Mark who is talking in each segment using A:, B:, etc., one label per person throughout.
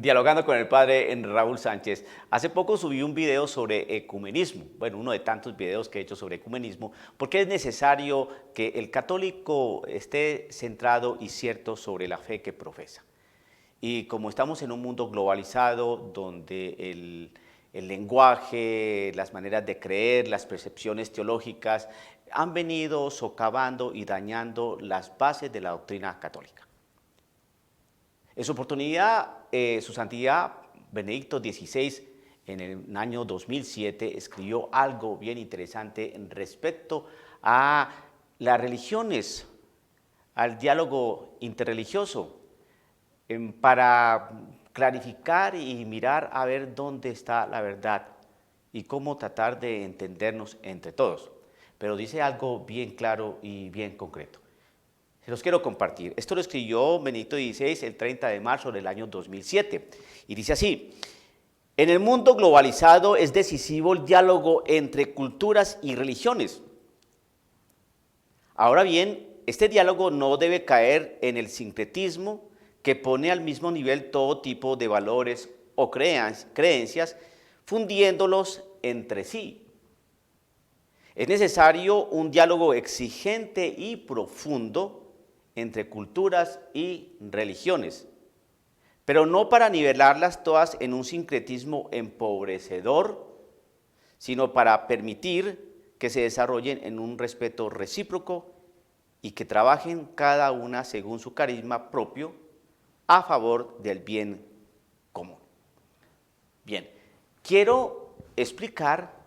A: Dialogando con el padre Raúl Sánchez. Hace poco subí un video sobre ecumenismo, bueno, uno de tantos videos que he hecho sobre ecumenismo, porque es necesario que el católico esté centrado y cierto sobre la fe que profesa. Y como estamos en un mundo globalizado donde el lenguaje, las maneras de creer, las percepciones teológicas han venido socavando y dañando las bases de la doctrina católica. En su oportunidad, su santidad Benedicto XVI, en el año 2007, escribió algo bien interesante respecto a las religiones, al diálogo interreligioso, para clarificar y mirar a ver dónde está la verdad y cómo tratar de entendernos entre todos. Pero dice algo bien claro y bien concreto. Se los quiero compartir. Esto lo escribió Benedicto XVI el 30 de marzo del año 2007. Y dice así: en el mundo globalizado es decisivo el diálogo entre culturas y religiones. Ahora bien, este diálogo no debe caer en el sincretismo que pone al mismo nivel todo tipo de valores o creencias, fundiéndolos entre sí. Es necesario un diálogo exigente y profundo entre culturas y religiones, pero no para nivelarlas todas en un sincretismo empobrecedor, sino para permitir que se desarrollen en un respeto recíproco y que trabajen cada una según su carisma propio a favor del bien común. Bien, quiero explicar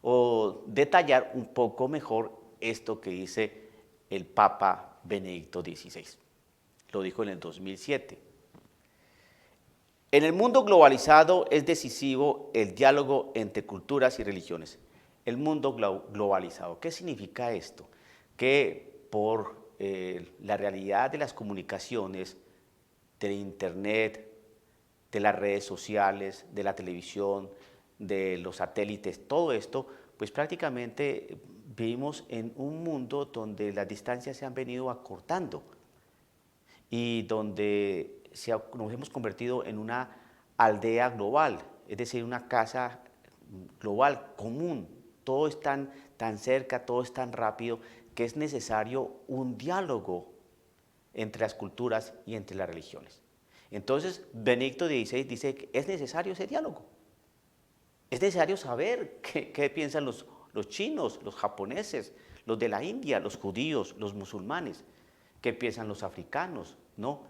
A: o detallar un poco mejor esto que dice el Papa Benedicto XVI. Lo dijo en el 2007. En el mundo globalizado es decisivo el diálogo entre culturas y religiones. El mundo globalizado, ¿qué significa esto? Que por la realidad de las comunicaciones, del internet, de las redes sociales, de la televisión, de los satélites, todo esto, pues prácticamente vivimos en un mundo donde las distancias se han venido acortando y donde nos hemos convertido en una aldea global, es decir, una casa global, común. Todo es tan cerca, todo es tan rápido, que es necesario un diálogo entre las culturas y entre las religiones. Entonces, Benedicto XVI dice que es necesario ese diálogo. Es necesario saber qué piensan los chinos, los japoneses, los de la India, los judíos, los musulmanes, qué piensan los africanos, ¿no?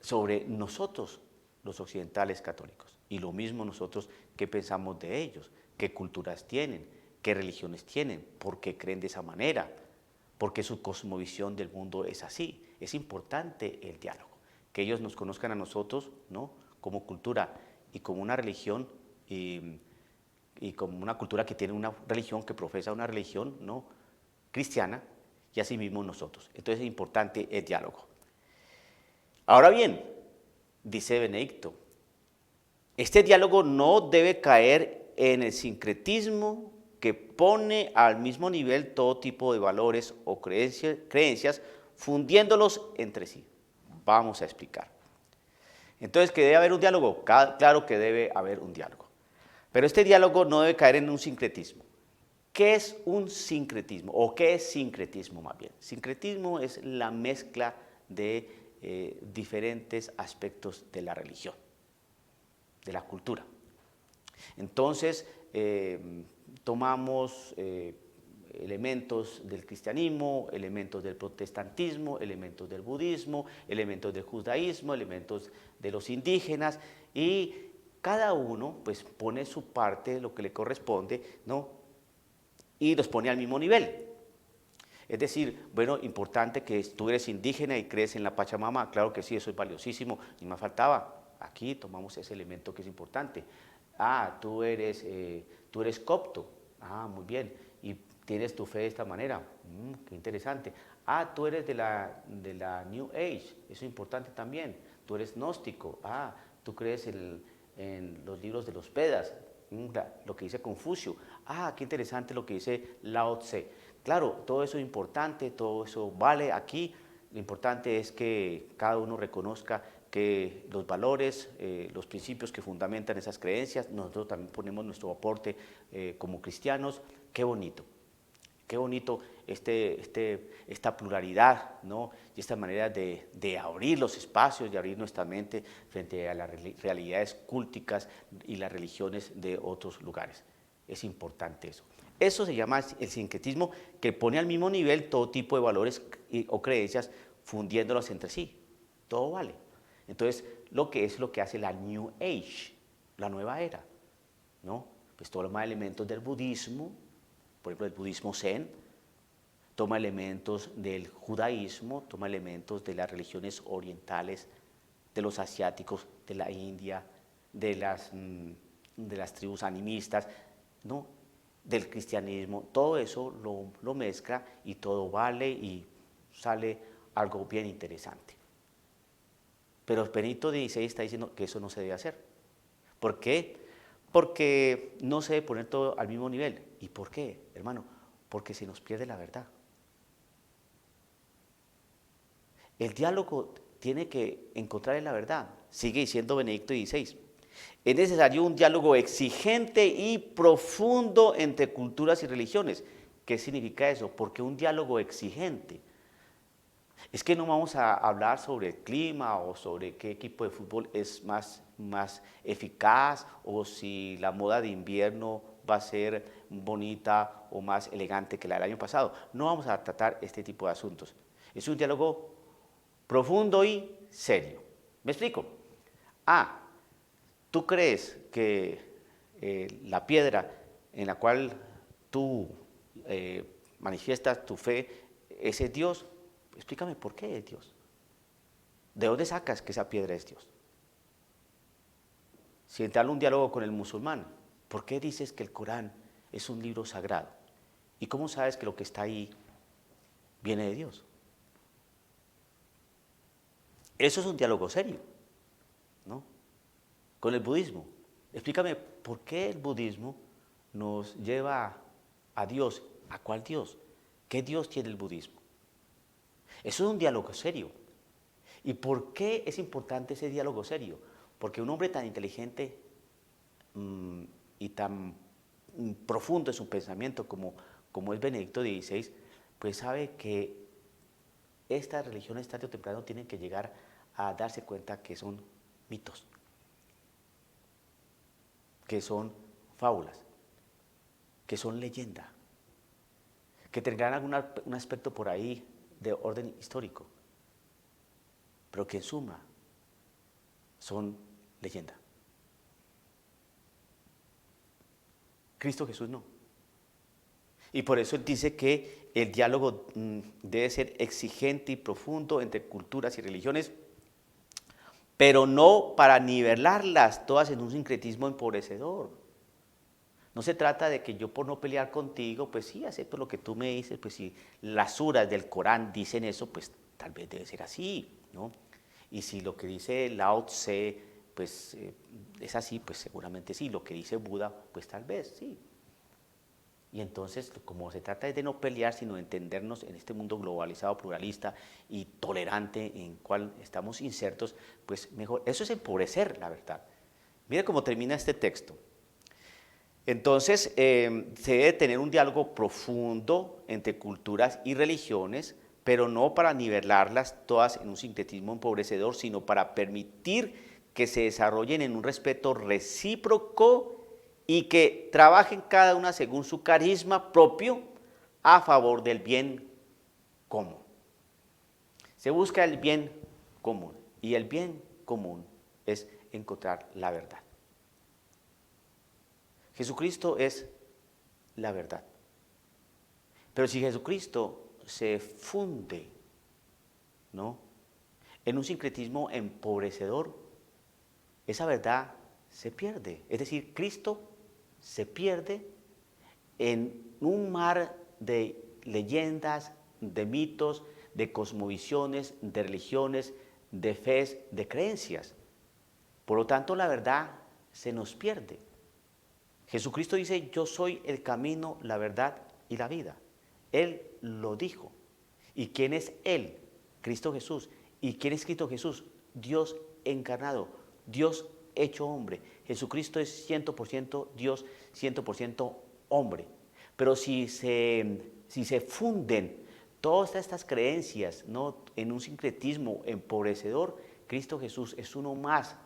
A: Sobre nosotros, los occidentales católicos. Y lo mismo nosotros, qué pensamos de ellos, qué culturas tienen, qué religiones tienen, por qué creen de esa manera, por qué su cosmovisión del mundo es así. Es importante el diálogo, que ellos nos conozcan a nosotros, ¿no?, como cultura y como una religión, y como una cultura que tiene una religión, que profesa una religión, ¿no?, cristiana, y así mismo nosotros. Entonces es importante el diálogo. Ahora bien, dice Benedicto, este diálogo no debe caer en el sincretismo que pone al mismo nivel todo tipo de valores o creencias, fundiéndolos entre sí. Vamos a explicar. Entonces, ¿que debe haber un diálogo? Claro que debe haber un diálogo. Pero este diálogo no debe caer en un sincretismo. ¿Qué es un sincretismo? ¿O qué es sincretismo más bien? Sincretismo es la mezcla de diferentes aspectos de la religión, de la cultura. Entonces, tomamos elementos del cristianismo, elementos del protestantismo, elementos del budismo, elementos del judaísmo, elementos de los indígenas, y cada uno pues pone su parte, lo que le corresponde, ¿no?, y los pone al mismo nivel. Es decir, bueno, importante que tú eres indígena y crees en la Pachamama, claro que sí, eso es valiosísimo, ni más faltaba. Aquí tomamos ese elemento que es importante. Ah, tú eres copto, ah, muy bien, y tienes tu fe de esta manera, qué interesante. Ah, tú eres de la New Age, eso es importante también. Tú eres gnóstico, ah, tú crees en los libros de los Vedas, lo que dice Confucio. Ah, qué interesante lo que dice Lao Tse. Claro, todo eso es importante, todo eso vale aquí. Lo importante es que cada uno reconozca que los valores, los principios que fundamentan esas creencias, nosotros también ponemos nuestro aporte como cristianos. Qué bonito esta pluralidad, ¿no? Y esta manera de abrir los espacios, de abrir nuestra mente frente a las realidades culticas y las religiones de otros lugares. Es importante eso. Eso se llama el sincretismo, que pone al mismo nivel todo tipo de valores o creencias, fundiéndolos entre sí. Todo vale. Entonces, lo que hace la New Age, la nueva era, ¿no? Pues toma elementos del budismo, por ejemplo, el budismo zen, toma elementos del judaísmo, toma elementos de las religiones orientales, de los asiáticos, de la India, de las tribus animistas, ¿no? Del cristianismo. Todo eso lo mezcla y todo vale y sale algo bien interesante. Pero Benito XVI está diciendo que eso no se debe hacer. ¿Por qué? Porque no se debe poner todo al mismo nivel. ¿Y por qué, hermano? Porque se nos pierde la verdad. El diálogo tiene que encontrar la verdad. Sigue diciendo Benedicto XVI. Es necesario un diálogo exigente y profundo entre culturas y religiones. ¿Qué significa eso? ¿Por qué un diálogo exigente? Es que no vamos a hablar sobre el clima o sobre qué equipo de fútbol es más eficaz o si la moda de invierno va a ser bonita o más elegante que la del año pasado. No vamos a tratar este tipo de asuntos. Es un diálogo profundo y serio. ¿Me explico? ¿Tú crees que la piedra en la cual tú manifiestas tu fe es Dios? Explícame por qué es Dios. ¿De dónde sacas que esa piedra es Dios? Si entabla un diálogo con el musulmán, ¿por qué dices que el Corán es un libro sagrado? ¿Y cómo sabes que lo que está ahí viene de Dios? Eso es un diálogo serio, ¿no? Con el budismo. Explícame por qué el budismo nos lleva a Dios. ¿A cuál Dios? ¿Qué Dios tiene el budismo? Eso es un diálogo serio. ¿Y por qué es importante ese diálogo serio? Porque un hombre tan inteligente y tan profundo en su pensamiento como es Benedicto XVI, pues sabe que estas religiones tarde o temprano tienen que llegar a darse cuenta que son mitos, que son fábulas, que son leyenda, que tendrán un aspecto por ahí de orden histórico, pero que en suma son leyenda. Cristo Jesús no. Y por eso él dice que el diálogo debe ser exigente y profundo entre culturas y religiones, pero no para nivelarlas todas en un sincretismo empobrecedor. No se trata de que yo por no pelear contigo, pues sí, acepto lo que tú me dices, pues si las suras del Corán dicen eso, pues tal vez debe ser así, ¿no? Y si lo que dice Lao Tse, pues es así, pues seguramente sí. Lo que dice Buda, pues tal vez sí. Y entonces, como se trata de no pelear, sino de entendernos en este mundo globalizado, pluralista y tolerante en el cual estamos insertos, pues mejor. Eso es empobrecer la verdad. Mire cómo termina este texto. Entonces, se debe tener un diálogo profundo entre culturas y religiones, pero no para nivelarlas todas en un sincretismo empobrecedor, sino para permitir que se desarrollen en un respeto recíproco y que trabajen cada una según su carisma propio a favor del bien común. Se busca el bien común y el bien común es encontrar la verdad. Jesucristo es la verdad. Pero si Jesucristo se funde, ¿no?, en un sincretismo empobrecedor, esa verdad se pierde. Es decir, Cristo se pierde en un mar de leyendas, de mitos, de cosmovisiones, de religiones, de fes, de creencias. Por lo tanto, la verdad se nos pierde. Jesucristo dice: yo soy el camino, la verdad y la vida. Él lo dijo. ¿Y quién es Él? Cristo Jesús. ¿Y quién es Cristo Jesús? Dios encarnado, Dios hecho hombre. Jesucristo es 100% Dios, 100% hombre. Pero si se funden todas estas creencias, ¿no?, en un sincretismo empobrecedor, Cristo Jesús es uno más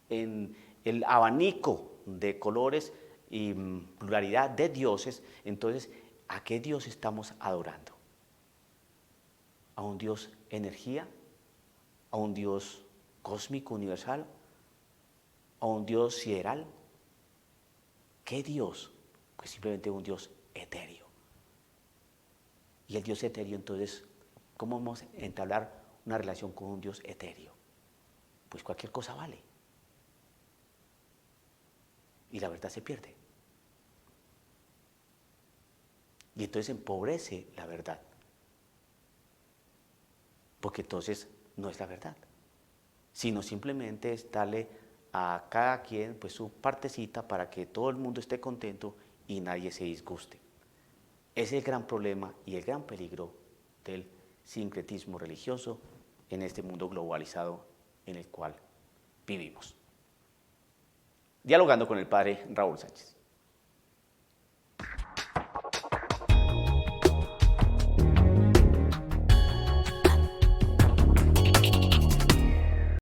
A: en el abanico de colores y pluralidad de dioses. Entonces, ¿a qué Dios estamos adorando? ¿A un Dios energía? ¿A un Dios cósmico universal? ¿A un Dios sideral? ¿Qué Dios? Pues simplemente un Dios etéreo. Y el Dios etéreo, entonces, ¿cómo vamos a entablar una relación con un Dios etéreo? Pues cualquier cosa vale. Y la verdad se pierde. Y entonces empobrece la verdad. Porque entonces no es la verdad, sino simplemente es darle a cada quien pues su partecita para que todo el mundo esté contento y nadie se disguste. Ese es el gran problema y el gran peligro del sincretismo religioso en este mundo globalizado en el cual vivimos. Dialogando con el padre Raúl Sánchez.